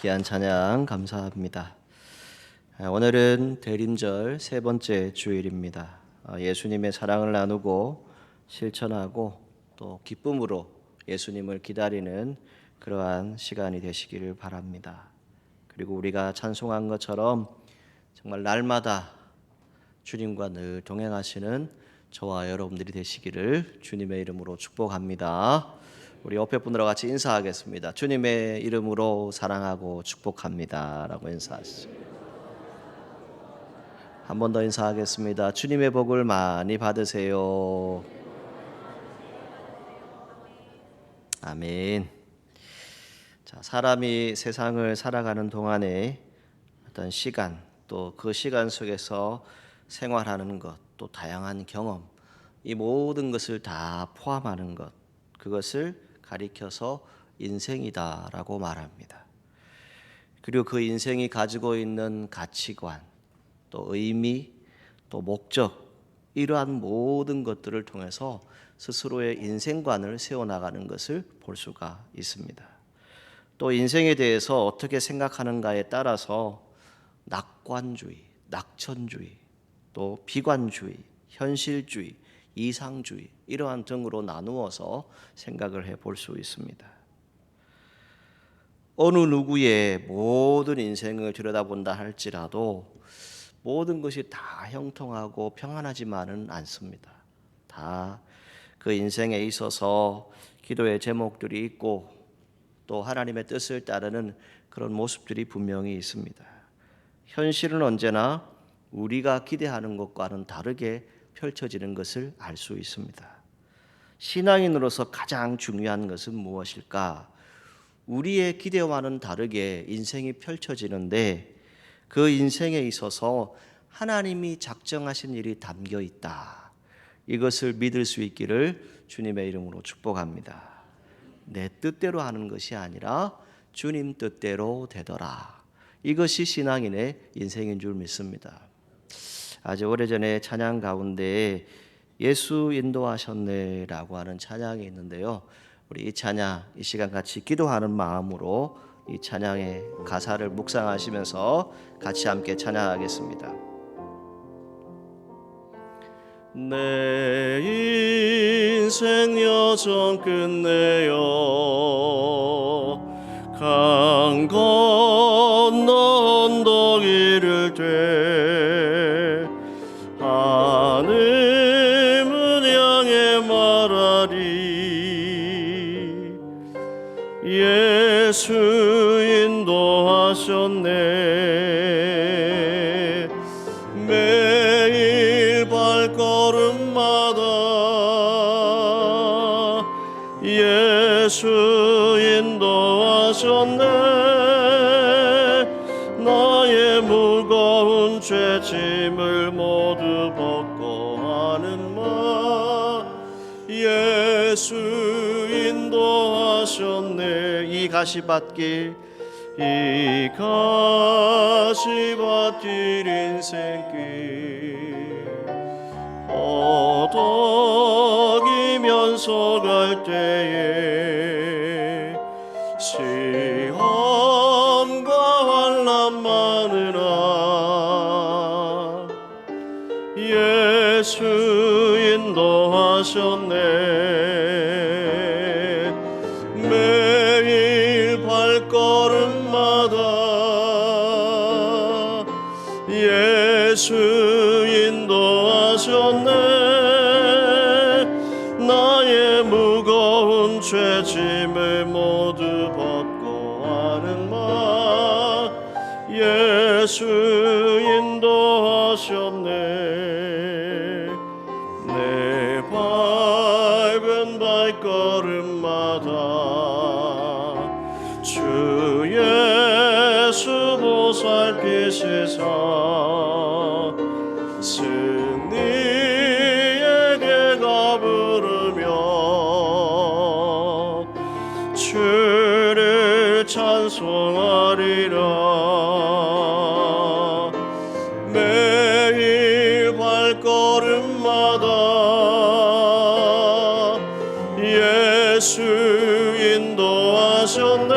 귀한 찬양 감사합니다. 오늘은 대림절 세 번째 주일입니다. 예수님의 사랑을 나누고 실천하고 또 기쁨으로 예수님을 기다리는 그러한 시간이 되시기를 바랍니다. 그리고 우리가 찬송한 것처럼 정말 날마다 주님과 늘 동행하시는 저와 여러분들이 되시기를 주님의 이름으로 축복합니다. 우리 옆에 분들과 같이 인사하겠습니다. 주님의 이름으로 사랑하고 축복합니다 라고 인사하시죠. 한 번 더 인사하겠습니다. 주님의 복을 많이 받으세요. 아멘. 자, 사람이 세상을 살아가는 동안에 어떤 시간, 또 그 시간 속에서 생활하는 것, 또 다양한 경험, 이 모든 것을 다 포함하는 것, 그것을 가리켜서 인생이다라고 말합니다. 그리고 그 인생이 가지고 있는 가치관, 또 의미, 또 목적, 이러한 모든 것들을 통해서 스스로의 인생관을 세워나가는 것을 볼 수가 있습니다. 또 인생에 대해서 어떻게 생각하는가에 따라서 낙관주의, 낙천주의, 또 비관주의, 현실주의, 이상주의 이러한 등으로 나누어서 생각을 해볼 수 있습니다. 어느 누구의 모든 인생을 들여다본다 할지라도 모든 것이 다 형통하고 평안하지만은 않습니다. 다 그 인생에 있어서 기도의 제목들이 있고 또 하나님의 뜻을 따르는 그런 모습들이 분명히 있습니다. 현실은 언제나 우리가 기대하는 것과는 다르게 펼쳐지는 것을 알 수 있습니다. 신앙인으로서 가장 중요한 것은 무엇일까? 우리의 기대와는 다르게 인생이 펼쳐지는데 그 인생에 있어서 하나님이 작정하신 일이 담겨 있다. 이것을 믿을 수 있기를 주님의 이름으로 축복합니다. 내 뜻대로 하는 것이 아니라 주님 뜻대로 되더라. 이것이 신앙인의 인생인 줄 믿습니다. 아주 오래전에 찬양 가운데 예수 인도하셨네라고 하는 찬양이 있는데요. 우리 이 찬양, 이 시간 같이 기도하는 마음으로 이 찬양의 가사를 묵상하시면서 같이 함께 찬양하겠습니다. 내 인생 여정 끝내어 강 건너 언덕 이를 돼 하늘문 향해 말하리 예수 인도하셨네 매일 발걸음마다 예수 인도하셨네 나의 무거운 죄짐을 모두 벗고 하는 말 예수 인도하셨네 이 가시밭길 이 가시밭길 인생길 어덕이면서 갈 때에 시험과 환난 많으나 예수 인도하셨네 매일 발걸음마다 예수 인도하셨네 나의 무거운 죄짐을 모두 벗고 하는 말 예수 인도하셨네 내 밟은 발걸음마다 주 예수 보살피시사 승리에게 가부르며 주를 찬송하리라 매일 발걸음마다 예수 인도하셨네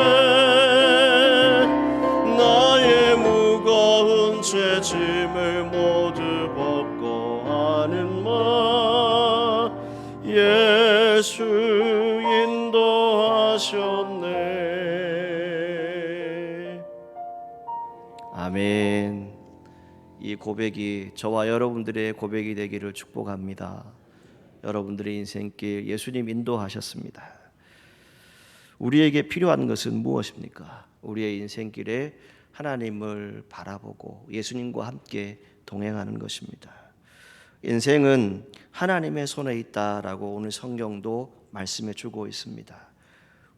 짐을 모두 벗고 하는 말 예수 인도하셨네. 아멘. 이 고백이 저와 여러분들의 고백이 되기를 축복합니다. 여러분들의 인생길 예수님 인도하셨습니다. 우리에게 필요한 것은 무엇입니까? 우리의 인생길에 하나님을 바라보고 예수님과 함께 동행하는 것입니다. 인생은 하나님의 손에 있다라고 오늘 성경도 말씀해 주고 있습니다.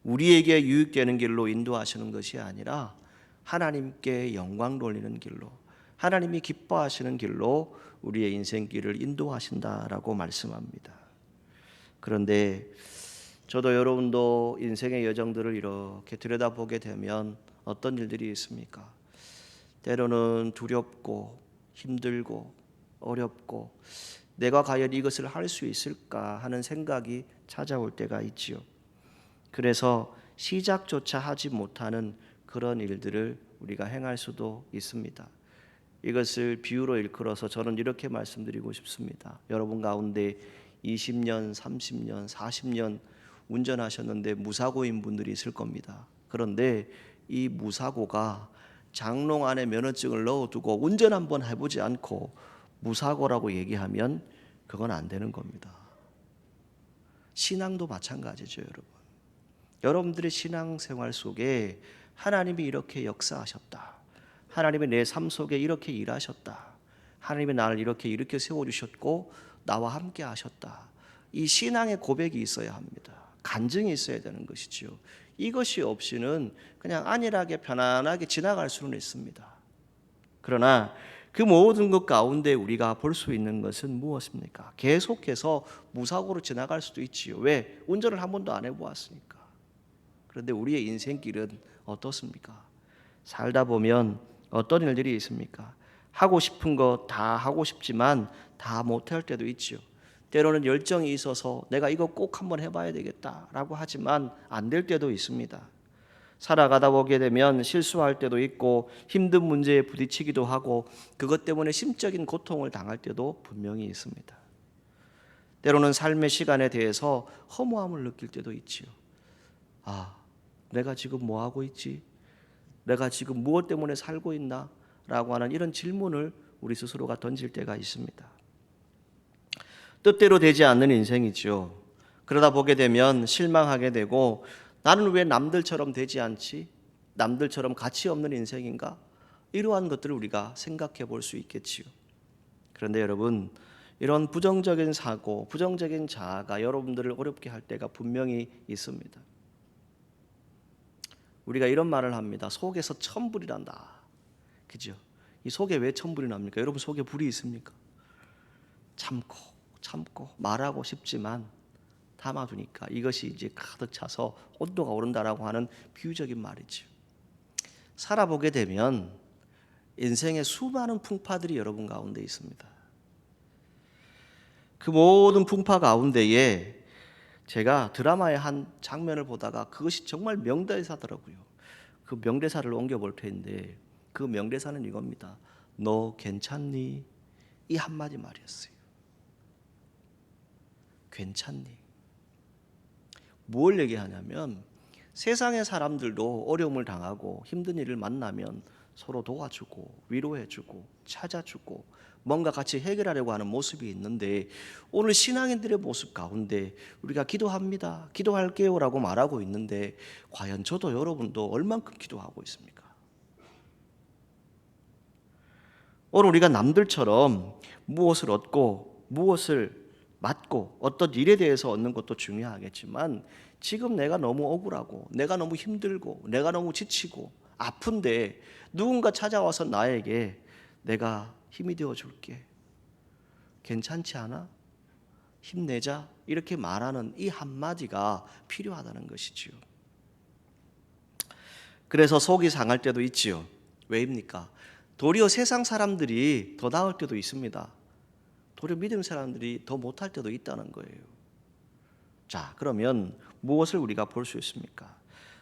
우리에게 유익되는 길로 인도하시는 것이 아니라 하나님께 영광 돌리는 길로, 하나님이 기뻐하시는 길로 우리의 인생길을 인도하신다라고 말씀합니다. 그런데 저도 여러분도 인생의 여정들을 이렇게 들여다보게 되면 어떤 일들이 있습니까? 때로는 두렵고 힘들고 어렵고 내가 과연 이것을 할 수 있을까 하는 생각이 찾아올 때가 있지요. 그래서 시작조차 하지 못하는 그런 일들을 우리가 행할 수도 있습니다. 이것을 비유로 일컬어서 저는 이렇게 말씀드리고 싶습니다. 여러분 가운데 20년, 30년, 40년 운전하셨는데 무사고인 분들이 있을 겁니다. 그런데 이 무사고가 장롱 안에 면허증을 넣어두고 운전 한번 해보지 않고 무사고라고 얘기하면 그건 안 되는 겁니다. 신앙도 마찬가지죠, 여러분. 여러분들의 신앙생활 속에 하나님이 이렇게 역사하셨다. 하나님이 내 삶 속에 이렇게 일하셨다. 하나님이 나를 이렇게 일으켜 세워주셨고 나와 함께 하셨다. 이 신앙의 고백이 있어야 합니다. 간증이 있어야 되는 것이지요. 이것이 없이는 그냥 안일하게 편안하게 지나갈 수는 있습니다. 그러나 그 모든 것 가운데 우리가 볼 수 있는 것은 무엇입니까? 계속해서 무사고로 지나갈 수도 있지요. 왜? 운전을 한 번도 안 해보았으니까. 그런데 우리의 인생길은 어떻습니까? 살다 보면 어떤 일들이 있습니까? 하고 싶은 거 다 하고 싶지만 다 못할 때도 있지요. 때로는 열정이 있어서 내가 이거 꼭 한번 해봐야 되겠다라고 하지만 안 될 때도 있습니다. 살아가다 보게 되면 실수할 때도 있고 힘든 문제에 부딪히기도 하고 그것 때문에 심적인 고통을 당할 때도 분명히 있습니다. 때로는 삶의 시간에 대해서 허무함을 느낄 때도 있지요. 아, 내가 지금 뭐 하고 있지? 내가 지금 무엇 때문에 살고 있나? 라고 하는 이런 질문을 우리 스스로가 던질 때가 있습니다. 뜻대로 되지 않는 인생이죠. 그러다 보게 되면 실망하게 되고 나는 왜 남들처럼 되지 않지? 남들처럼 가치 없는 인생인가? 이러한 것들을 우리가 생각해 볼 수 있겠지요. 그런데 여러분, 이런 부정적인 사고, 부정적인 자아가 여러분들을 어렵게 할 때가 분명히 있습니다. 우리가 이런 말을 합니다. 속에서 천불이 난다. 그죠? 이 속에 왜 천불이 납니까? 여러분 속에 불이 있습니까? 참고 말하고 싶지만 담아두니까 이것이 이제 가득 차서 온도가 오른다라고 하는 비유적인 말이죠. 살아보게 되면 인생의 수많은 풍파들이 여러분 가운데 있습니다. 그 모든 풍파 가운데에 제가 드라마의 한 장면을 보다가 그것이 정말 명대사더라고요. 그 명대사를 옮겨볼 텐데 그 명대사는 이겁니다. 너 괜찮니? 이 한마디 말이었어요. 괜찮니? 뭘 얘기하냐면 세상의 사람들도 어려움을 당하고 힘든 일을 만나면 서로 도와주고 위로해주고 찾아주고 뭔가 같이 해결하려고 하는 모습이 있는데 오늘 신앙인들의 모습 가운데 우리가 기도합니다. 기도할게요 라고 말하고 있는데 과연 저도 여러분도 얼만큼 기도하고 있습니까? 오늘 우리가 남들처럼 무엇을 얻고 무엇을 맞고 어떤 일에 대해서 얻는 것도 중요하겠지만 지금 내가 너무 억울하고 내가 너무 힘들고 내가 너무 지치고 아픈데 누군가 찾아와서 나에게 내가 힘이 되어 줄게. 괜찮지 않아? 힘내자. 이렇게 말하는 이 한마디가 필요하다는 것이지요. 그래서 속이 상할 때도 있지요. 왜입니까? 도리어 세상 사람들이 더 나을 때도 있습니다. 도리어 믿음 사람들이 더 못할 때도 있다는 거예요. 자, 그러면 무엇을 우리가 볼 수 있습니까?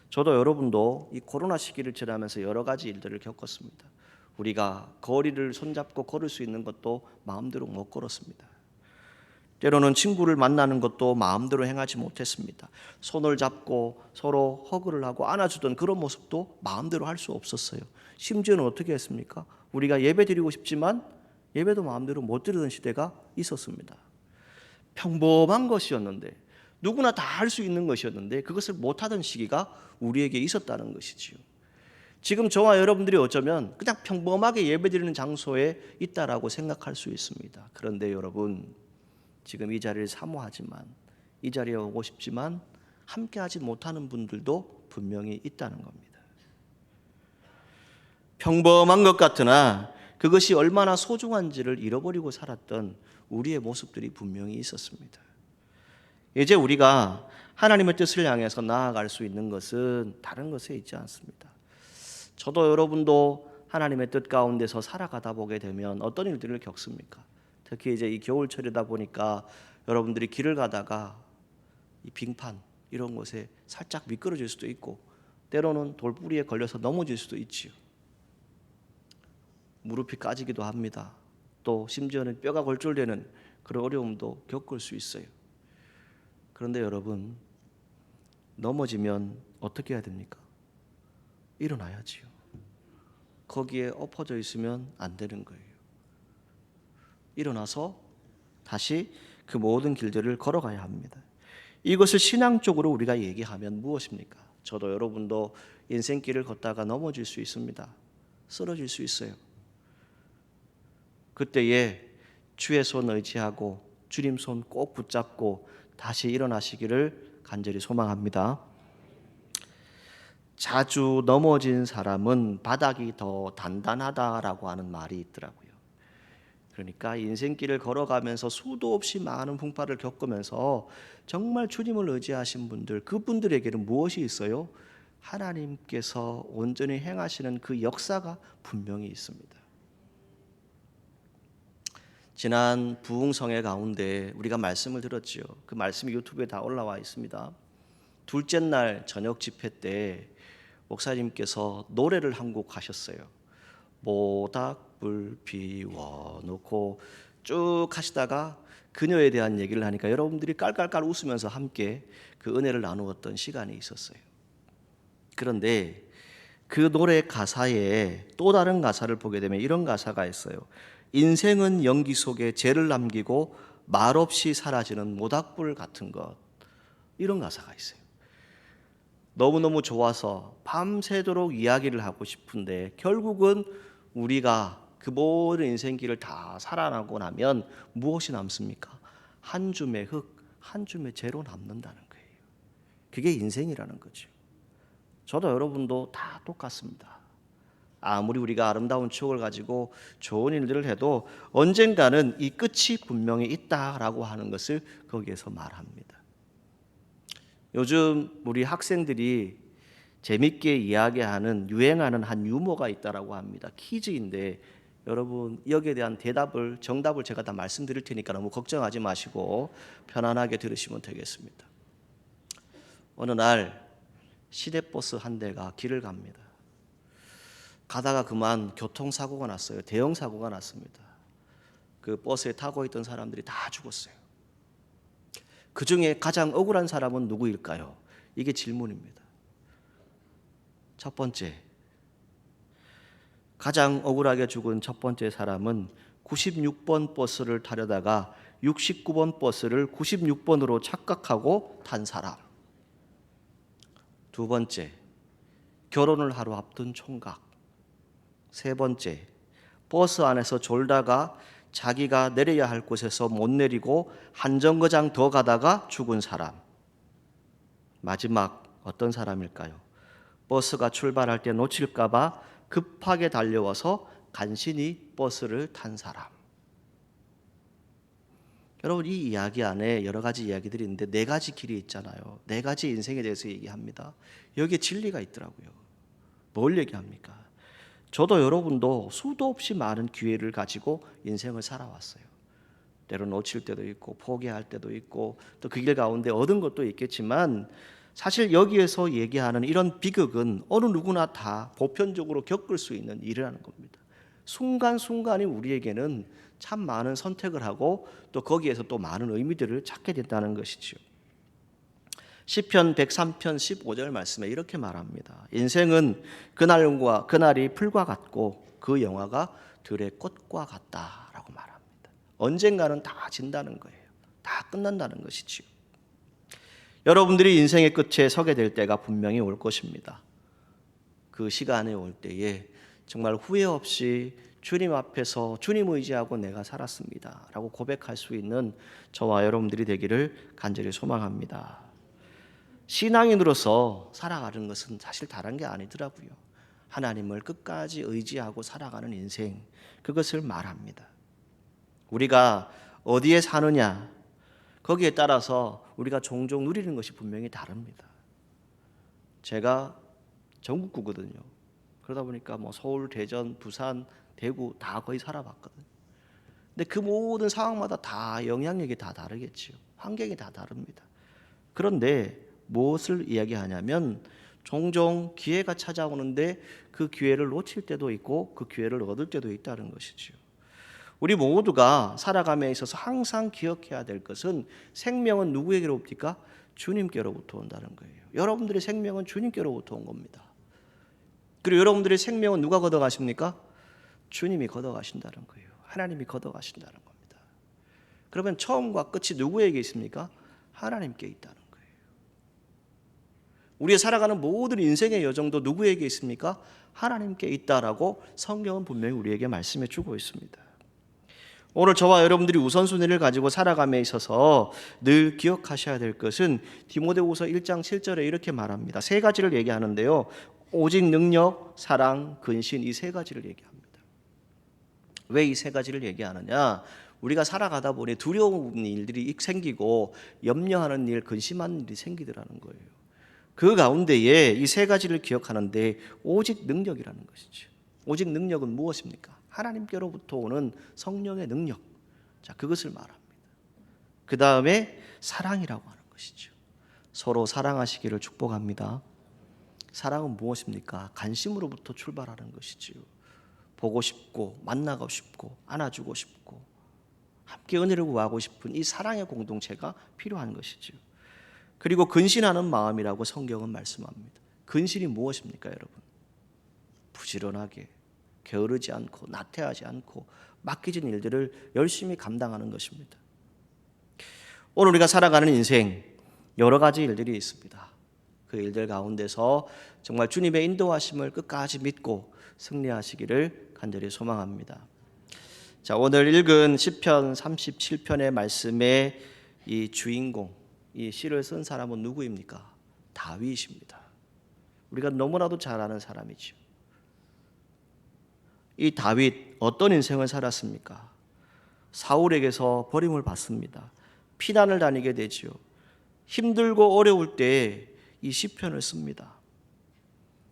저도 여러분도 이 코로나 시기를 지나면서 여러 가지 일들을 겪었습니다. 우리가 거리를 손잡고 걸을 수 있는 것도 마음대로 못 걸었습니다. 때로는 친구를 만나는 것도 마음대로 행하지 못했습니다. 손을 잡고 서로 허그를 하고 안아주던 그런 모습도 마음대로 할 수 없었어요. 심지어는 어떻게 했습니까? 우리가 예배 드리고 싶지만 예배도 마음대로 못 드리던 시대가 있었습니다. 평범한 것이었는데, 누구나 다 할 수 있는 것이었는데 그것을 못하던 시기가 우리에게 있었다는 것이지요. 지금 저와 여러분들이 어쩌면 그냥 평범하게 예배드리는 장소에 있다라고 생각할 수 있습니다. 그런데 여러분, 지금 이 자리를 사모하지만, 이 자리에 오고 싶지만 함께하지 못하는 분들도 분명히 있다는 겁니다. 평범한 것 같으나 그것이 얼마나 소중한지를 잃어버리고 살았던 우리의 모습들이 분명히 있었습니다. 이제 우리가 하나님의 뜻을 향해서 나아갈 수 있는 것은 다른 것에 있지 않습니다. 저도 여러분도 하나님의 뜻 가운데서 살아가다 보게 되면 어떤 일들을 겪습니까? 특히 이제 이 겨울철이다 보니까 여러분들이 길을 가다가 이 빙판 이런 곳에 살짝 미끄러질 수도 있고, 때로는 돌뿌리에 걸려서 넘어질 수도 있지요. 무릎이 까지기도 합니다. 또 심지어는 뼈가 골절되는 그런 어려움도 겪을 수 있어요. 그런데 여러분, 넘어지면 어떻게 해야 됩니까? 일어나야지요. 거기에 엎어져 있으면 안 되는 거예요. 일어나서 다시 그 모든 길들을 걸어가야 합니다. 이것을 신앙적으로 우리가 얘기하면 무엇입니까? 저도 여러분도 인생길을 걷다가 넘어질 수 있습니다. 쓰러질 수 있어요. 그때에 주의 손 의지하고 주님 손 꼭 붙잡고 다시 일어나시기를 간절히 소망합니다. 자주 넘어진 사람은 바닥이 더 단단하다라고 하는 말이 있더라고요. 그러니까 인생길을 걸어가면서 수도 없이 많은 풍파를 겪으면서 정말 주님을 의지하신 분들, 그분들에게는 무엇이 있어요? 하나님께서 온전히 행하시는 그 역사가 분명히 있습니다. 지난 부흥성회 가운데 우리가 말씀을 들었지요. 그 말씀이 유튜브에 다 올라와 있습니다. 둘째 날 저녁 집회 때 목사님께서 노래를 한 곡 하셨어요. 모닥불 피워놓고 쭉 하시다가 그녀에 대한 얘기를 하니까 여러분들이 깔깔깔 웃으면서 함께 그 은혜를 나누었던 시간이 있었어요. 그런데 그 노래 가사에 또 다른 가사를 보게 되면 이런 가사가 있어요. 인생은 연기 속에 죄를 남기고 말없이 사라지는 모닥불 같은 것. 이런 가사가 있어요. 너무너무 좋아서 밤새도록 이야기를 하고 싶은데 결국은 우리가 그 모든 인생길을 다 살아나고 나면 무엇이 남습니까? 한 줌의 흙, 한 줌의 죄로 남는다는 거예요. 그게 인생이라는 거죠. 저도 여러분도 다 똑같습니다. 아무리 우리가 아름다운 추억을 가지고 좋은 일들을 해도 언젠가는 이 끝이 분명히 있다라고 하는 것을 거기에서 말합니다. 요즘 우리 학생들이 재밌게 이야기하는 유행하는 한 유머가 있다라고 합니다. 퀴즈인데 여러분 여기에 대한 정답을 제가 다 말씀드릴 테니까 너무 걱정하지 마시고 편안하게 들으시면 되겠습니다. 어느 날 시내버스 한 대가 길을 갑니다. 가다가 그만 교통사고가 났어요. 대형 사고가 났습니다. 그 버스에 타고 있던 사람들이 다 죽었어요. 그 중에 가장 억울한 사람은 누구일까요? 이게 질문입니다. 첫 번째, 가장 억울하게 죽은 첫 번째 사람은 96번 버스를 타려다가 69번 버스를 96번으로 착각하고 탄 사람. 두 번째, 결혼을 하루 앞둔 총각. 세 번째, 버스 안에서 졸다가 자기가 내려야 할 곳에서 못 내리고 한 정거장 더 가다가 죽은 사람. 마지막 어떤 사람일까요? 버스가 출발할 때 놓칠까 봐 급하게 달려와서 간신히 버스를 탄 사람. 여러분, 이 이야기 안에 여러 가지 이야기들이 있는데 네 가지 길이 있잖아요. 네 가지 인생에 대해서 얘기합니다. 여기에 진리가 있더라고요. 뭘 얘기합니까? 저도 여러분도 수도 없이 많은 기회를 가지고 인생을 살아왔어요. 때로 놓칠 때도 있고 포기할 때도 있고 또 그 길 가운데 얻은 것도 있겠지만 사실 여기에서 얘기하는 이런 비극은 어느 누구나 다 보편적으로 겪을 수 있는 일이라는 겁니다. 순간순간이 우리에게는 참 많은 선택을 하고 또 거기에서 또 많은 의미들을 찾게 된다는 것이죠. 시편 103편 15절 말씀에 이렇게 말합니다. 인생은 그날이 풀과 같고 그 영화가 들의 꽃과 같다라고 말합니다. 언젠가는 다 진다는 거예요. 다 끝난다는 것이지요. 여러분들이 인생의 끝에 서게 될 때가 분명히 올 것입니다. 그 시간에 올 때에 정말 후회 없이 주님 앞에서 주님 의지하고 내가 살았습니다 라고 고백할 수 있는 저와 여러분들이 되기를 간절히 소망합니다. 신앙인으로서 살아가는 것은 사실 다른 게 아니더라고요. 하나님을 끝까지 의지하고 살아가는 인생, 그것을 말합니다. 우리가 어디에 사느냐, 거기에 따라서 우리가 종종 누리는 것이 분명히 다릅니다. 제가 전국구거든요. 그러다 보니까 서울, 대전, 부산, 대구 다 거의 살아봤거든요. 근데 그 모든 상황마다 다 영향력이 다 다르겠지요. 환경이 다 다릅니다. 그런데 무엇을 이야기하냐면 종종 기회가 찾아오는데 그 기회를 놓칠 때도 있고 그 기회를 얻을 때도 있다는 것이지요. 우리 모두가 살아감에 있어서 항상 기억해야 될 것은 생명은 누구에게로부터입니까? 주님께로부터 온다는 거예요. 여러분들의 생명은 주님께로부터 온 겁니다. 그리고 여러분들의 생명은 누가 걷어가십니까? 주님이 걷어가신다는 거예요. 하나님이 걷어가신다는 겁니다. 그러면 처음과 끝이 누구에게 있습니까? 하나님께 있다는 거예요. 우리의 살아가는 모든 인생의 여정도 누구에게 있습니까? 하나님께 있다라고 성경은 분명히 우리에게 말씀해 주고 있습니다. 오늘 저와 여러분들이 우선순위를 가지고 살아감에 있어서 늘 기억하셔야 될 것은 디모데후서 1장 7절에 이렇게 말합니다. 세 가지를 얘기하는데요. 오직 능력, 사랑, 근신, 이 세 가지를 얘기합니다. 왜 이 세 가지를 얘기하느냐? 우리가 살아가다 보니 두려운 일들이 생기고 염려하는 일, 근심하는 일이 생기더라는 거예요. 그 가운데에 이 세 가지를 기억하는데 오직 능력이라는 것이죠. 오직 능력은 무엇입니까? 하나님께로부터 오는 성령의 능력. 자, 그것을 말합니다. 그 다음에 사랑이라고 하는 것이죠. 서로 사랑하시기를 축복합니다. 사랑은 무엇입니까? 관심으로부터 출발하는 것이지요. 보고 싶고 만나고 싶고 안아주고 싶고 함께 은혜를 구하고 싶은 이 사랑의 공동체가 필요한 것이지요. 그리고 근신하는 마음이라고 성경은 말씀합니다. 근신이 무엇입니까, 여러분? 부지런하게 게으르지 않고 나태하지 않고 맡겨진 일들을 열심히 감당하는 것입니다. 오늘 우리가 살아가는 인생 여러 가지 일들이 있습니다. 그 일들 가운데서 정말 주님의 인도하심을 끝까지 믿고 승리하시기를 간절히 소망합니다. 자, 오늘 읽은 시편 37편의 말씀의 이 주인공, 이 시를 쓴 사람은 누구입니까? 다윗입니다. 우리가 너무나도 잘 아는 사람이죠. 이 다윗 어떤 인생을 살았습니까? 사울에게서 버림을 받습니다. 피난을 다니게 되죠. 힘들고 어려울 때 이 시편을 씁니다.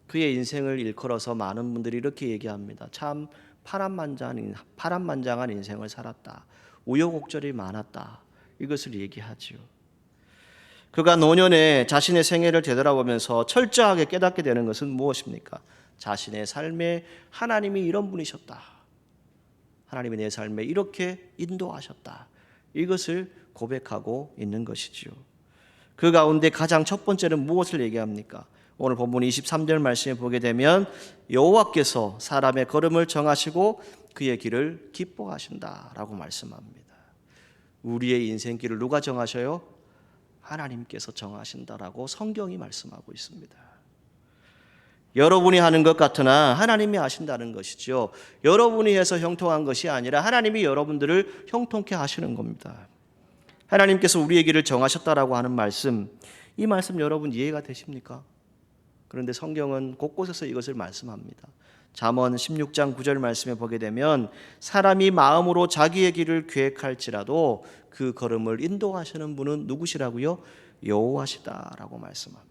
그의 인생을 일컬어서 많은 분들이 이렇게 얘기합니다. 참 파란만장한 인생을 살았다. 우여곡절이 많았다. 이것을 얘기하지요. 그가 노년에 자신의 생애를 되돌아보면서 철저하게 깨닫게 되는 것은 무엇입니까? 자신의 삶에 하나님이 이런 분이셨다. 하나님이 내 삶에 이렇게 인도하셨다. 이것을 고백하고 있는 것이지요. 그 가운데 가장 첫 번째는 무엇을 얘기합니까? 오늘 본문 23절 말씀에 보게 되면 여호와께서 사람의 걸음을 정하시고 그의 길을 기뻐하신다라고 말씀합니다. 우리의 인생길을 누가 정하셔요? 하나님께서 정하신다라고 성경이 말씀하고 있습니다. 여러분이 하는 것 같으나 하나님이 하신다는 것이죠. 여러분이 해서 형통한 것이 아니라 하나님이 여러분들을 형통케 하시는 겁니다. 하나님께서 우리의 길을 정하셨다라고 하는 말씀, 이 말씀 여러분 이해가 되십니까? 그런데 성경은 곳곳에서 이것을 말씀합니다. 잠언 16장 9절 말씀에 보게 되면 사람이 마음으로 자기의 길을 계획할지라도 그 걸음을 인도하시는 분은 누구시라고요? 여호와시다라고 말씀합니다.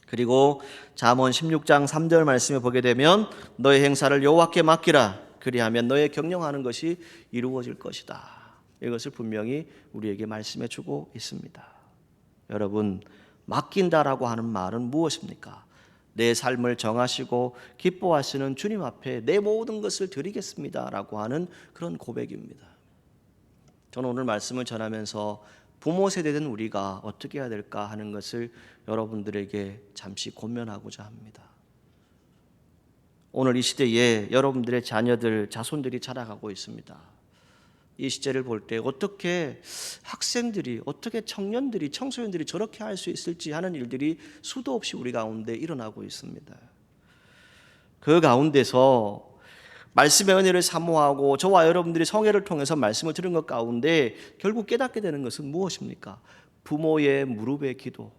그리고 잠언 16장 3절 말씀에 보게 되면 너의 행사를 여호와께 맡기라. 그리하면 너의 경영하는 것이 이루어질 것이다. 이것을 분명히 우리에게 말씀해 주고 있습니다. 여러분, 맡긴다라고 하는 말은 무엇입니까? 내 삶을 정하시고 기뻐하시는 주님 앞에 내 모든 것을 드리겠습니다라고 하는 그런 고백입니다. 저는 오늘 말씀을 전하면서 부모 세대된 우리가 어떻게 해야 될까 하는 것을 여러분들에게 잠시 고면하고자 합니다. 오늘 이 시대에 여러분들의 자녀들, 자손들이 자라가고 있습니다. 이 시제를 볼 때 어떻게 학생들이, 어떻게 청년들이, 청소년들이 저렇게 할 수 있을지 하는 일들이 수도 없이 우리 가운데 일어나고 있습니다. 그 가운데서 말씀의 은혜를 사모하고 저와 여러분들이 성회를 통해서 말씀을 들은 것 가운데 결국 깨닫게 되는 것은 무엇입니까? 부모의 무릎의 기도,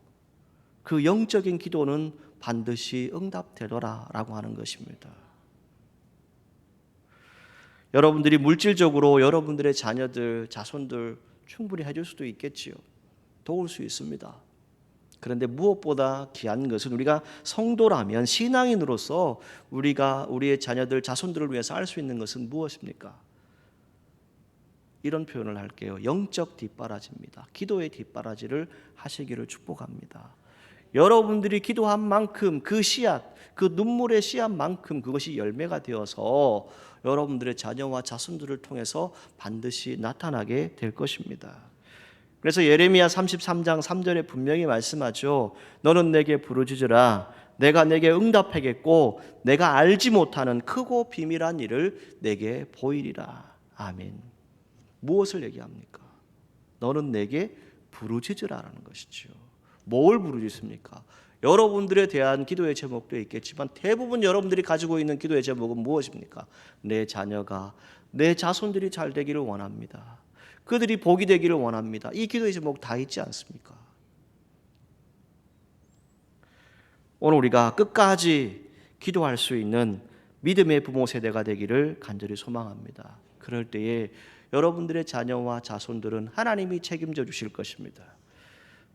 그 영적인 기도는 반드시 응답되더라라고 하는 것입니다. 여러분들이 물질적으로 여러분들의 자녀들, 자손들 충분히 해줄 수도 있겠지요. 도울 수 있습니다. 그런데 무엇보다 귀한 것은 우리가 성도라면, 신앙인으로서 우리가 우리의 자녀들, 자손들을 위해서 할 수 있는 것은 무엇입니까? 이런 표현을 할게요. 영적 뒷바라지입니다. 기도의 뒷바라지를 하시기를 축복합니다. 여러분들이 기도한 만큼 그 씨앗, 그 눈물의 씨앗만큼 그것이 열매가 되어서 여러분들의 자녀와 자손들을 통해서 반드시 나타나게 될 것입니다. 그래서 예레미야 33장 3절에 분명히 말씀하죠. 너는 내게 부르짖으라. 내가 내게 응답하겠고 내가 알지 못하는 크고 비밀한 일을 내게 보이리라. 아멘. 무엇을 얘기합니까? 너는 내게 부르짖으라라는 것이죠. 뭘 부르짖습니까? 여러분들에 대한 기도의 제목도 있겠지만 대부분 여러분들이 가지고 있는 기도의 제목은 무엇입니까? 내 자녀가, 내 자손들이 잘 되기를 원합니다. 그들이 복이 되기를 원합니다. 이 기도의 제목 다 있지 않습니까? 오늘 우리가 끝까지 기도할 수 있는 믿음의 부모 세대가 되기를 간절히 소망합니다. 그럴 때에 여러분들의 자녀와 자손들은 하나님이 책임져 주실 것입니다.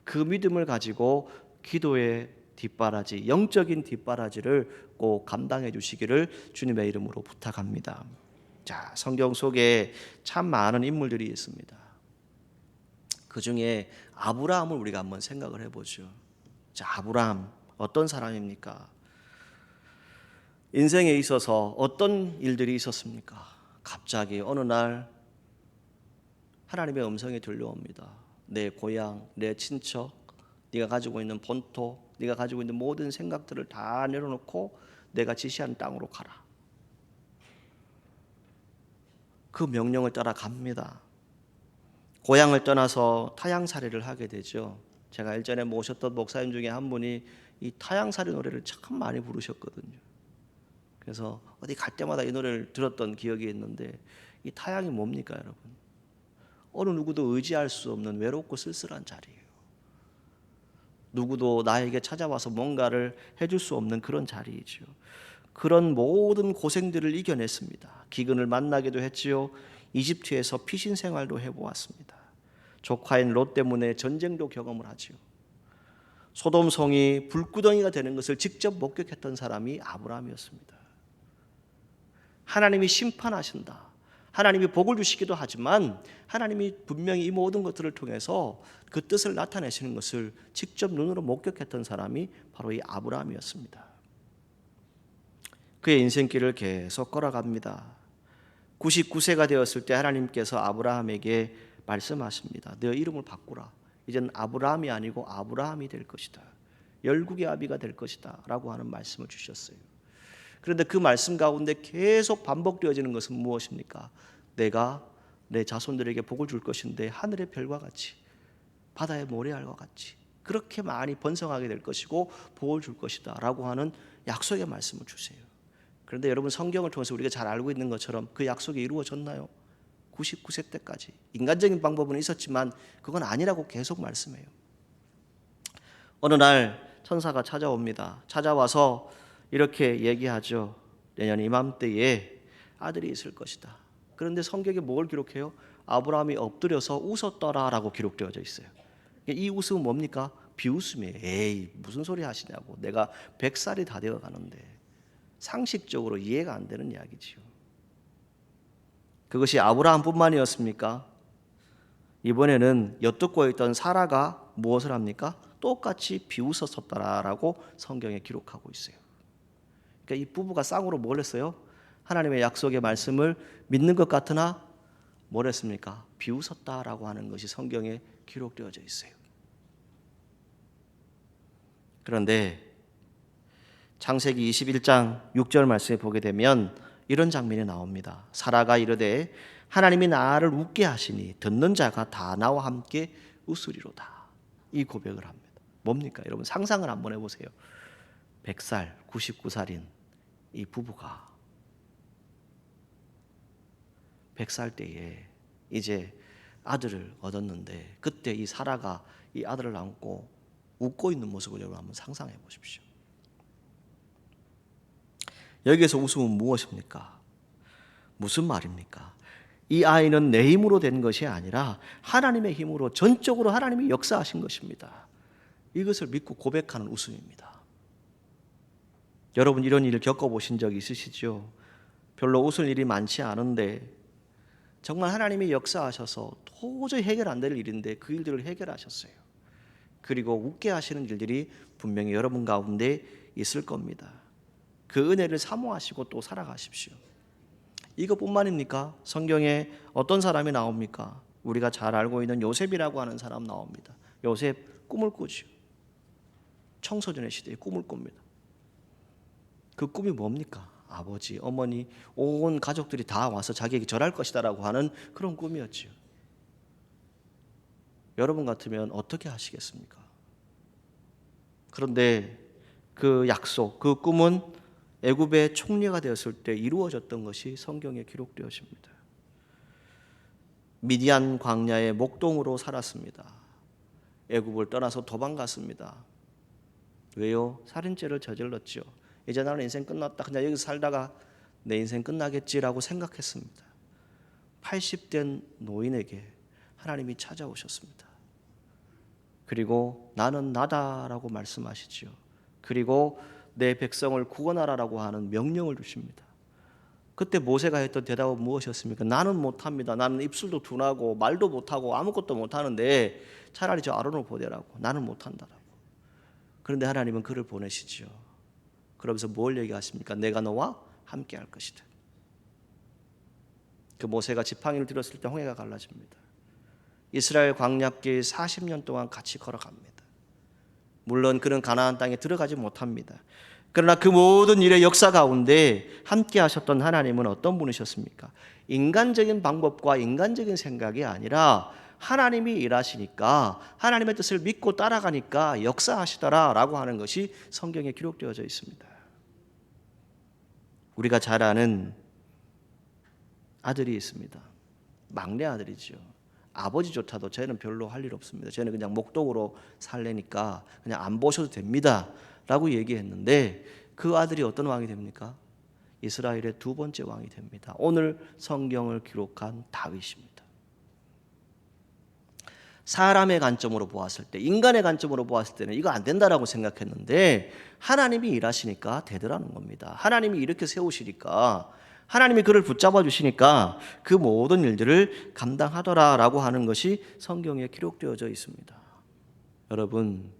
그 믿음을 가지고 기도의 뒷바라지, 영적인 뒷바라지를 꼭 감당해 주시기를 주님의 이름으로 부탁합니다. 자, 성경 속에 참 많은 인물들이 있습니다. 그 중에 아브라함을 우리가 한번 생각을 해보죠. 자, 아브라함 어떤 사람입니까? 인생에 있어서 어떤 일들이 있었습니까? 갑자기 어느 날 하나님의 음성이 들려옵니다. 내 고향, 내 친척, 네가 가지고 있는 본토, 네가 가지고 있는 모든 생각들을 다 내려놓고 내가 지시한 땅으로 가라. 그 명령을 따라 갑니다. 고향을 떠나서 타향살이를 하게 되죠. 제가 일전에 모셨던 목사님 중에 한 분이 이 타향살이 노래를 참 많이 부르셨거든요. 그래서 어디 갈 때마다 이 노래를 들었던 기억이 있는데, 이 타향이 뭡니까 여러분? 어느 누구도 의지할 수 없는 외롭고 쓸쓸한 자리예요. 누구도 나에게 찾아와서 뭔가를 해줄 수 없는 그런 자리이죠. 그런 모든 고생들을 이겨냈습니다. 기근을 만나기도 했지요. 이집트에서 피신 생활도 해보았습니다. 조카인 롯 때문에 전쟁도 경험을 하지요. 소돔성이 불구덩이가 되는 것을 직접 목격했던 사람이 아브라함이었습니다. 하나님이 심판하신다, 하나님이 복을 주시기도 하지만 하나님이 분명히 이 모든 것들을 통해서 그 뜻을 나타내시는 것을 직접 눈으로 목격했던 사람이 바로 이 아브라함이었습니다. 그의 인생길을 계속 걸어갑니다. 99세가 되었을 때 하나님께서 아브라함에게 말씀하십니다. 너 이름을 바꾸라. 이제는 아브라함이 아니고 아브라함이 될 것이다. 열국의 아비가 될 것이다 라고 하는 말씀을 주셨어요. 그런데 그 말씀 가운데 계속 반복되어지는 것은 무엇입니까? 내가 내 자손들에게 복을 줄 것인데 하늘의 별과 같이, 바다의 모래알과 같이 그렇게 많이 번성하게 될 것이고 복을 줄 것이다 라고 하는 약속의 말씀을 주세요. 그런데 여러분, 성경을 통해서 우리가 잘 알고 있는 것처럼 그 약속이 이루어졌나요? 99세 때까지 인간적인 방법은 있었지만 그건 아니라고 계속 말씀해요. 어느 날 천사가 찾아옵니다. 찾아와서 이렇게 얘기하죠. 내년 이맘때에 아들이 있을 것이다. 그런데 성경에 뭘 기록해요? 아브라함이 엎드려서 웃었더라 라고 기록되어져 있어요. 이 웃음은 뭡니까? 비웃음이에요. 에이, 무슨 소리 하시냐고. 내가 100살이 다 되어 가는데. 상식적으로 이해가 안 되는 이야기지요. 그것이 아브라함뿐만이었습니까? 이번에는 엿듣고 있던 사라가 무엇을 합니까? 똑같이 비웃었었다라고 성경에 기록하고 있어요. 그러니까 이 부부가 쌍으로 뭘 했어요? 하나님의 약속의 말씀을 믿는 것 같으나 뭘 했습니까? 비웃었다라고 하는 것이 성경에 기록되어져 있어요. 그런데 창세기 21장 6절 말씀에 보게 되면 이런 장면이 나옵니다. 사라가 이르되 하나님이 나를 웃게 하시니 듣는 자가 다 나와 함께 웃으리로다. 이 고백을 합니다. 뭡니까? 여러분 상상을 한번 해보세요. 100살, 99살인 이 부부가 100살 때에 이제 아들을 얻었는데 그때 이 사라가 이 아들을 안고 웃고 있는 모습을 여러분 한번 상상해 보십시오. 여기에서 웃음은 무엇입니까? 무슨 말입니까? 이 아이는 내 힘으로 된 것이 아니라 하나님의 힘으로 전적으로 하나님이 역사하신 것입니다. 이것을 믿고 고백하는 웃음입니다. 여러분 이런 일을 겪어보신 적 있으시죠? 별로 웃을 일이 많지 않은데 정말 하나님이 역사하셔서 도저히 해결 안 될 일인데 그 일들을 해결하셨어요. 그리고 웃게 하시는 일들이 분명히 여러분 가운데 있을 겁니다. 그 은혜를 사모하시고 또 살아가십시오. 이것뿐만입니까? 성경에 어떤 사람이 나옵니까? 우리가 잘 알고 있는 요셉이라고 하는 사람 나옵니다. 요셉 꿈을 꾸죠. 청소년의 시대에 꿈을 꿉니다. 그 꿈이 뭡니까? 아버지, 어머니, 온 가족들이 다 와서 자기에게 절할 것이다라고 하는 그런 꿈이었죠. 여러분 같으면 어떻게 하시겠습니까? 그런데 그 약속, 그 꿈은 애굽의 총리가 되었을 때 이루어졌던 것이 성경에 기록되어집니다. 미디안 광야의 목동으로 살았습니다. 애굽을 떠나서 도망갔습니다. 왜요? 살인죄를 저질렀죠. 이제 나는 인생 끝났다. 그냥 여기서 살다가 내 인생 끝나겠지라고 생각했습니다. 80된 노인에게 하나님이 찾아오셨습니다. 그리고 나는 나다라고 말씀하시죠. 그리고 내 백성을 구원하라라고 하는 명령을 주십니다. 그때 모세가 했던 대답은 무엇이었습니까? 나는 못합니다. 나는 입술도 둔하고 말도 못하고 아무것도 못하는데 차라리 저 아론을 보내라고. 나는 못한다라고. 그런데 하나님은 그를 보내시죠. 그러면서 뭘 얘기하십니까? 내가 너와 함께 할 것이다. 그 모세가 지팡이를 들었을 때 홍해가 갈라집니다. 이스라엘 광야길 40년 동안 같이 걸어갑니다. 물론 그는 가나안 땅에 들어가지 못합니다. 그러나 그 모든 일의 역사 가운데 함께 하셨던 하나님은 어떤 분이셨습니까? 인간적인 방법과 인간적인 생각이 아니라 하나님이 일하시니까 하나님의 뜻을 믿고 따라가니까 역사하시더라라고 하는 것이 성경에 기록되어져 있습니다. 우리가 잘 아는 아들이 있습니다. 막내 아들이죠. 아버지조차도 쟤는 별로 할 일 없습니다. 쟤는 그냥 목동으로 살래니까 그냥 안 보셔도 됩니다 라고 얘기했는데 그 아들이 어떤 왕이 됩니까? 이스라엘의 두 번째 왕이 됩니다. 오늘 성경을 기록한 다윗입니다. 사람의 관점으로 보았을 때, 인간의 관점으로 보았을 때는 이거 안 된다라고 생각했는데 하나님이 일하시니까 되더라는 겁니다. 하나님이 이렇게 세우시니까, 하나님이 그를 붙잡아 주시니까 그 모든 일들을 감당하더라라고 하는 것이 성경에 기록되어져 있습니다. 여러분,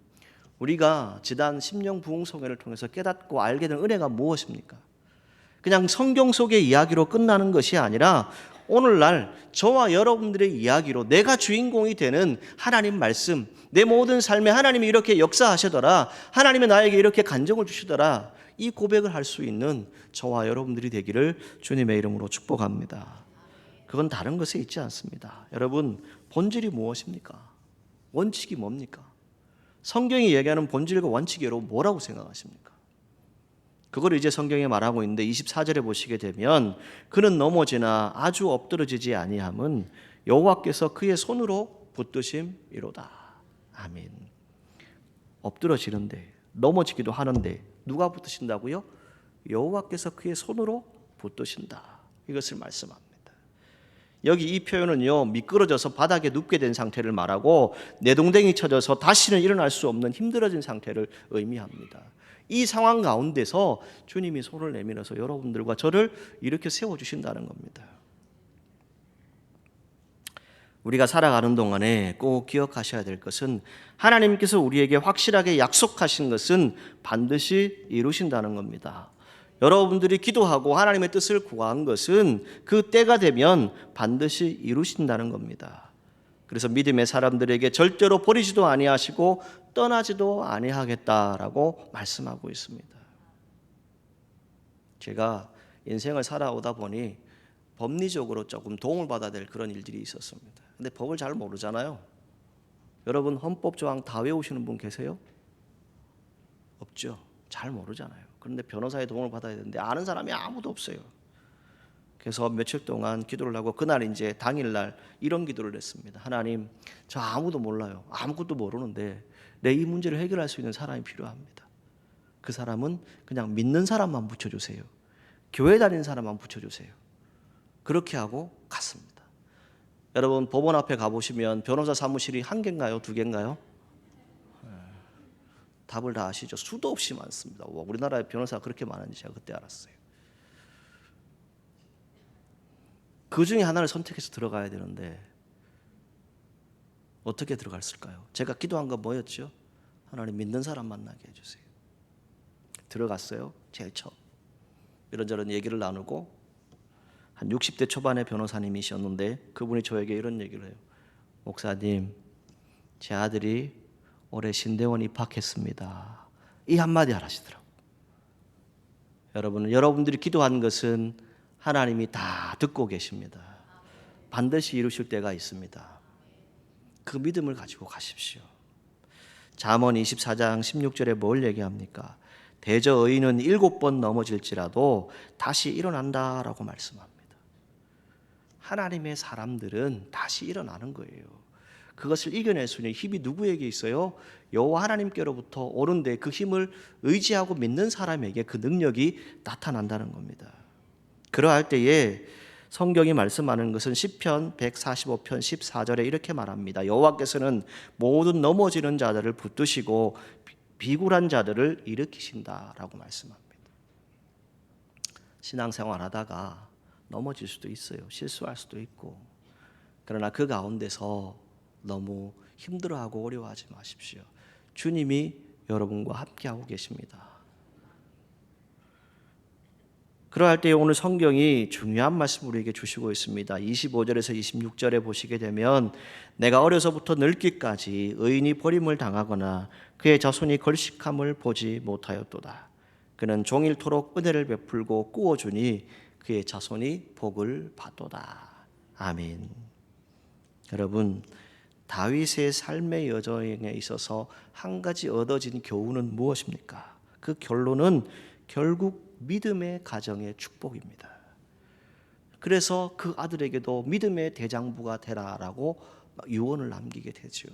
우리가 지난 심령 부흥성회를 통해서 깨닫고 알게 된 은혜가 무엇입니까? 그냥 성경 속의 이야기로 끝나는 것이 아니라 오늘날 저와 여러분들의 이야기로 내가 주인공이 되는 하나님 말씀, 내 모든 삶에 하나님이 이렇게 역사하시더라, 하나님이 나에게 이렇게 간정을 주시더라, 이 고백을 할 수 있는 저와 여러분들이 되기를 주님의 이름으로 축복합니다. 그건 다른 것에 있지 않습니다. 여러분, 본질이 무엇입니까? 원칙이 뭡니까? 성경이 얘기하는 본질과 원칙이 여러분 뭐라고 생각하십니까? 그걸 이제 성경에 말하고 있는데 24절에 보시게 되면 그는 넘어지나 아주 엎드러지지 아니함은 여호와께서 그의 손으로 붙드심이로다. 아멘. 엎드러지는데 넘어지기도 하는데 누가 붙드신다고요? 여호와께서 그의 손으로 붙드신다. 이것을 말씀합니다. 여기 이 표현은요, 미끄러져서 바닥에 눕게 된 상태를 말하고 내동댕이 쳐져서 다시는 일어날 수 없는 힘들어진 상태를 의미합니다. 이 상황 가운데서 주님이 손을 내밀어서 여러분들과 저를 이렇게 세워주신다는 겁니다. 우리가 살아가는 동안에 꼭 기억하셔야 될 것은 하나님께서 우리에게 확실하게 약속하신 것은 반드시 이루신다는 겁니다. 여러분들이 기도하고 하나님의 뜻을 구한 것은 그 때가 되면 반드시 이루신다는 겁니다. 그래서 믿음의 사람들에게 절대로 버리지도 아니하시고 떠나지도 아니하겠다라고 말씀하고 있습니다. 제가 인생을 살아오다 보니 법리적으로 조금 도움을 받아야 될 그런 일들이 있었습니다. 근데 법을 잘 모르잖아요. 여러분 헌법 조항 다 외우시는 분 계세요? 없죠. 잘 모르잖아요. 그런데 변호사의 도움을 받아야 되는데 아는 사람이 아무도 없어요. 그래서 며칠 동안 기도를 하고 그날 이제 당일날 이런 기도를 했습니다. 하나님, 저 아무도 몰라요. 아무것도 모르는데 내 이 문제를 해결할 수 있는 사람이 필요합니다. 그 사람은 그냥 믿는 사람만 붙여주세요. 교회 다니는 사람만 붙여주세요. 그렇게 하고 갔습니다. 여러분 법원 앞에 가보시면 변호사 사무실이 한 개인가요? 두 개인가요? 답을 다 아시죠? 수도 없이 많습니다. 우리나라에 변호사가 그렇게 많은지 제가 그때 알았어요. 그 중에 하나를 선택해서 들어가야 되는데 어떻게 들어갔을까요? 제가 기도한 건 뭐였죠? 하나님 믿는 사람 만나게 해주세요. 들어갔어요. 제일 처음 이런저런 얘기를 나누고 한 60대 초반의 변호사님이셨는데 그분이 저에게 이런 얘기를 해요. 목사님, 제 아들이 올해 신대원 입학했습니다. 이 한마디 하시더라고요. 여러분들이 기도한 것은 하나님이 다 듣고 계십니다. 반드시 이루실 때가 있습니다. 그 믿음을 가지고 가십시오. 잠언 24장 16절에 뭘 얘기합니까? 대저 의인은 7번 넘어질지라도 다시 일어난다라고 말씀합니다. 하나님의 사람들은 다시 일어나는 거예요. 그것을 이겨낼 수 있는 힘이 누구에게 있어요? 여호와 하나님께로부터 오는데 그 힘을 의지하고 믿는 사람에게 그 능력이 나타난다는 겁니다. 그러할 때에 성경이 말씀하는 것은 시편 145편 14절에 이렇게 말합니다. 여호와께서는 모든 넘어지는 자들을 붙드시고 비굴한 자들을 일으키신다라고 말씀합니다. 신앙생활 하다가 넘어질 수도 있어요. 실수할 수도 있고. 그러나 그 가운데서 너무 힘들어하고 어려워하지 마십시오. 주님이 여러분과 함께하고 계십니다. 그러할 때 오늘 성경이 중요한 말씀 우리에게 주시고 있습니다. 25절에서 26절에 보시게 되면 내가 어려서부터 늙기까지 의인이 버림을 당하거나 그의 자손이 걸식함을 보지 못하였도다. 그는 종일토록 은혜를 베풀고 꾸어주니 그의 자손이 복을 받도다. 아멘. 여러분, 다윗의 삶의 여정에 있어서 한 가지 얻어진 교훈은 무엇입니까? 그 결론은 결국 믿음의 가정의 축복입니다. 그래서 그 아들에게도 믿음의 대장부가 되라라고 유언을 남기게 되죠.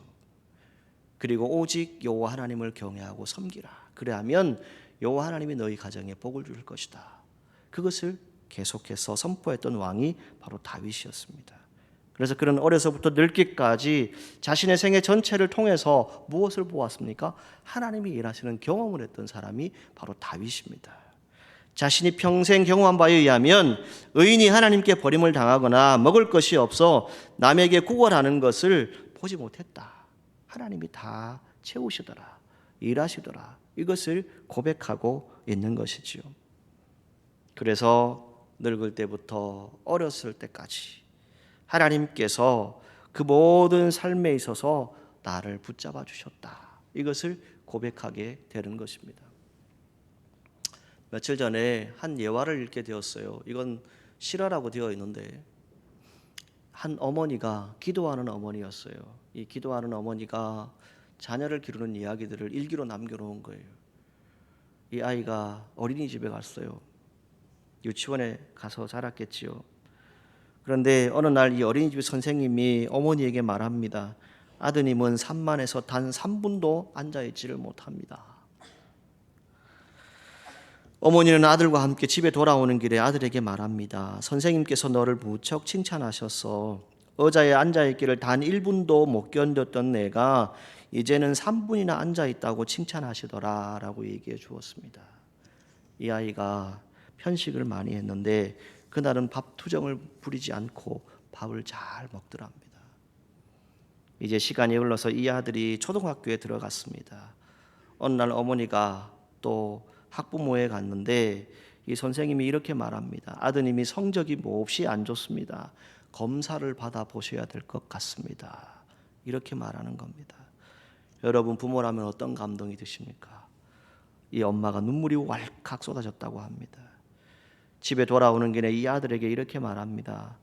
그리고 오직 여호와 하나님을 경외하고 섬기라. 그래야면 여호와 하나님이 너희 가정에 복을 줄 것이다. 그것을 계속해서 선포했던 왕이 바로 다윗이었습니다. 그래서 그는 어려서부터 늙기까지 자신의 생애 전체를 통해서 무엇을 보았습니까? 하나님이 일하시는 경험을 했던 사람이 바로 다윗입니다. 자신이 평생 경험한 바에 의하면 의인이 하나님께 버림을 당하거나 먹을 것이 없어 남에게 구걸하는 것을 보지 못했다. 하나님이 다 채우시더라, 일하시더라. 이것을 고백하고 있는 것이지요. 그래서 늙을 때부터 어렸을 때까지 하나님께서 그 모든 삶에 있어서 나를 붙잡아 주셨다. 이것을 고백하게 되는 것입니다. 며칠 전에 한 예화를 읽게 되었어요. 이건 실화라고 되어 있는데 한 어머니가 기도하는 어머니였어요. 이 기도하는 어머니가 자녀를 기르는 이야기들을 일기로 남겨놓은 거예요. 이 아이가 어린이집에 갔어요. 유치원에 가서 자랐겠지요. 그런데 어느 날 이 어린이집 선생님이 어머니에게 말합니다. 아드님은 산만해서 단 3분도 앉아있지를 못합니다. 어머니는 아들과 함께 집에 돌아오는 길에 아들에게 말합니다. 선생님께서 너를 무척 칭찬하셨어. 의자에 앉아있기를 단 1분도 못 견뎠던 내가 이제는 3분이나 앉아있다고 칭찬하시더라 라고 얘기해 주었습니다. 이 아이가 편식을 많이 했는데 그날은 밥 투정을 부리지 않고 밥을 잘 먹더랍니다. 이제 시간이 흘러서 이 아들이 초등학교에 들어갔습니다. 어느 날 어머니가 또 학부모에 갔는데 이 선생님이 이렇게 말합니다. 아드님이 성적이 몹시 안 좋습니다. 검사를 받아 보셔야 될 것 같습니다. 이렇게 말하는 겁니다. 여러분, 부모라면 어떤 감동이 드십니까? 이 엄마가 눈물이 왈칵 쏟아졌다고 합니다. 집에 돌아오는 길에 이 아들에게 이렇게 말합니다.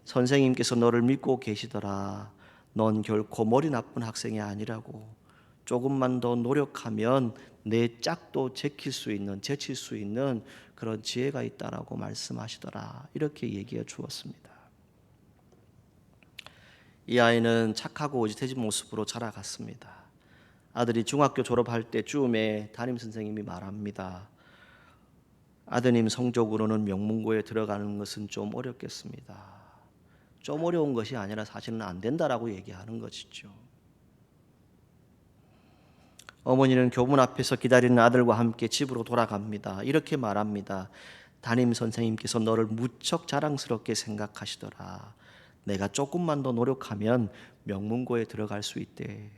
선생님께서 너를 믿고 계시더라. 넌 결코 머리 나쁜 학생이 아니라고. 조금만 더 노력하면 내 짝도 제칠 수 있는 그런 지혜가 있다라고 말씀하시더라. 이렇게 얘기해 주었습니다. 이 아이는 착하고 오직해진 모습으로 자라갔습니다. 아들이 중학교 졸업할 때쯤에 담임 선생님이 말합니다. 아드님 성적으로는 명문고에 들어가는 것은 좀 어렵겠습니다. 좀 어려운 것이 아니라 사실은 안 된다라고 얘기하는 것이죠. 어머니는 교문 앞에서 기다리는 아들과 함께 집으로 돌아갑니다. 이렇게 말합니다. 담임 선생님께서 너를 무척 자랑스럽게 생각하시더라. 내가 조금만 더 노력하면 명문고에 들어갈 수 있대.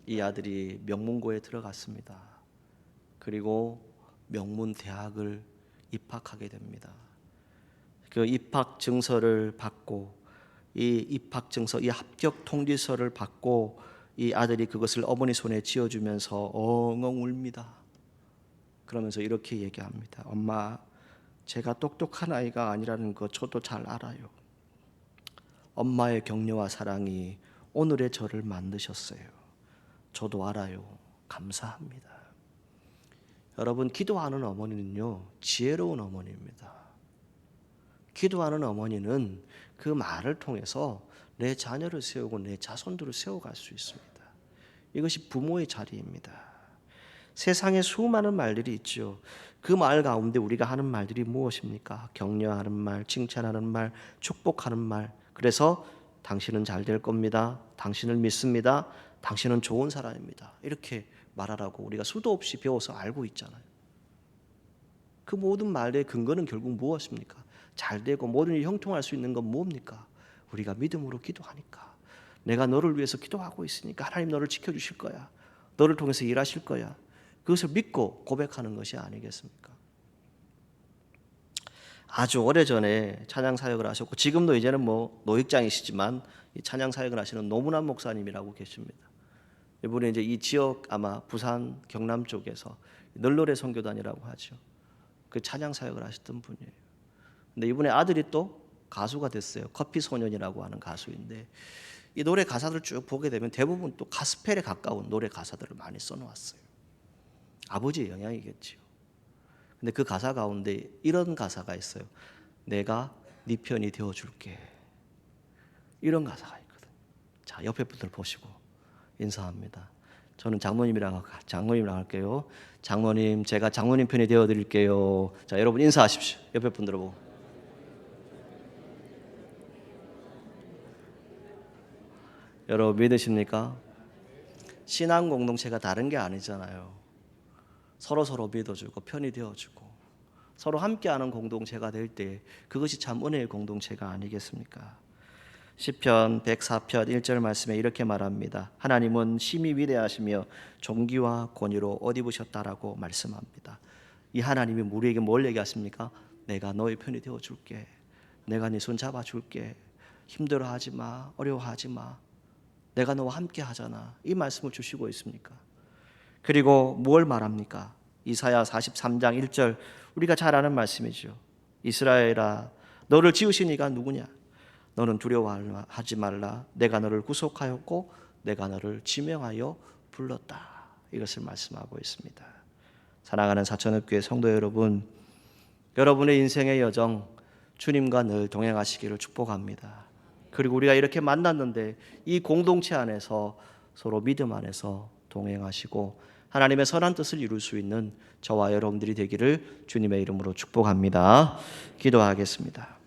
이 아들이 명문고에 들어갔습니다. 그리고 명문대학을 입학하게 됩니다. 그 입학 증서를 받고 이 입학 증서, 이 합격 통지서를 받고 이 아들이 그것을 어머니 손에 쥐어주면서 엉엉 울니다. 그러면서 이렇게 얘기합니다. 엄마, 제가 똑똑한 아이가 아니라는 거 저도 잘 알아요. 엄마의 격려와 사랑이 오늘의 저를 만드셨어요. 저도 알아요. 감사합니다. 여러분, 기도하는 어머니는요, 지혜로운 어머니입니다. 기도하는 어머니는 그 말을 통해서 내 자녀를 세우고 내 자손들을 세워갈 수 있습니다. 이것이 부모의 자리입니다. 세상에 수많은 말들이 있죠. 그 말 가운데 우리가 하는 말들이 무엇입니까? 격려하는 말, 칭찬하는 말, 축복하는 말. 그래서 당신은 잘 될 겁니다. 당신을 믿습니다. 당신은 좋은 사람입니다. 이렇게 말하라고 우리가 수도 없이 배워서 알고 있잖아요. 그 모든 말의 근거는 결국 무엇입니까? 잘 되고 모든 일이 형통할 수 있는 건 뭡니까? 우리가 믿음으로 기도하니까. 내가 너를 위해서 기도하고 있으니까 하나님 너를 지켜주실 거야. 너를 통해서 일하실 거야. 그것을 믿고 고백하는 것이 아니겠습니까? 아주 오래전에 찬양 사역을 하셨고 지금도 이제는 노익장이시지만 이 찬양 사역을 하시는 노문환 목사님이라고 계십니다. 이분이 이제 이 지역 아마 부산 경남 쪽에서 널노래 선교단이라고 하죠. 그 찬양 사역을 하셨던 분이에요. 근데 이분의 아들이 또 가수가 됐어요. 커피 소년이라고 하는 가수인데 이 노래 가사들을 쭉 보게 되면 대부분 또 가스펠에 가까운 노래 가사들을 많이 써놓았어요. 아버지의 영향이겠지요. 근데 그 가사 가운데 이런 가사가 있어요. 내가 네 편이 되어줄게. 이런 가사가 있거든요. 자, 옆에 분들 보시고 인사합니다. 저는 장모님이랑 할게요. 장모님, 제가 장모님 편이 되어드릴게요. 자, 여러분 인사하십시오. 옆에 분들 보고. 여러분 믿으십니까? 신앙 공동체가 다른 게 아니잖아요. 서로 믿어주고 편이 되어주고 서로 함께하는 공동체가 될 때 그것이 참 은혜의 공동체가 아니겠습니까? 시편 104편 1절 말씀에 이렇게 말합니다. 하나님은 심히 위대하시며 존귀와 권위로 옷 입으셨다라고 말씀합니다. 이 하나님이 우리에게 뭘 얘기하십니까? 내가 너의 편이 되어줄게. 내가 네 손 잡아줄게. 힘들어하지 마. 어려워하지 마. 내가 너와 함께 하잖아. 이 말씀을 주시고 있습니까? 그리고 뭘 말합니까? 이사야 43장 1절 우리가 잘 아는 말씀이죠. 이스라엘아 너를 지으신 이가 누구냐? 너는 두려워하지 말라. 내가 너를 구속하였고 내가 너를 지명하여 불렀다. 이것을 말씀하고 있습니다. 사랑하는 사천읍교회 성도 여러분, 여러분의 인생의 여정 주님과 늘 동행하시기를 축복합니다. 그리고 우리가 이렇게 만났는데 이 공동체 안에서 서로 믿음 안에서 동행하시고 하나님의 선한 뜻을 이룰 수 있는 저와 여러분들이 되기를 주님의 이름으로 축복합니다. 기도하겠습니다.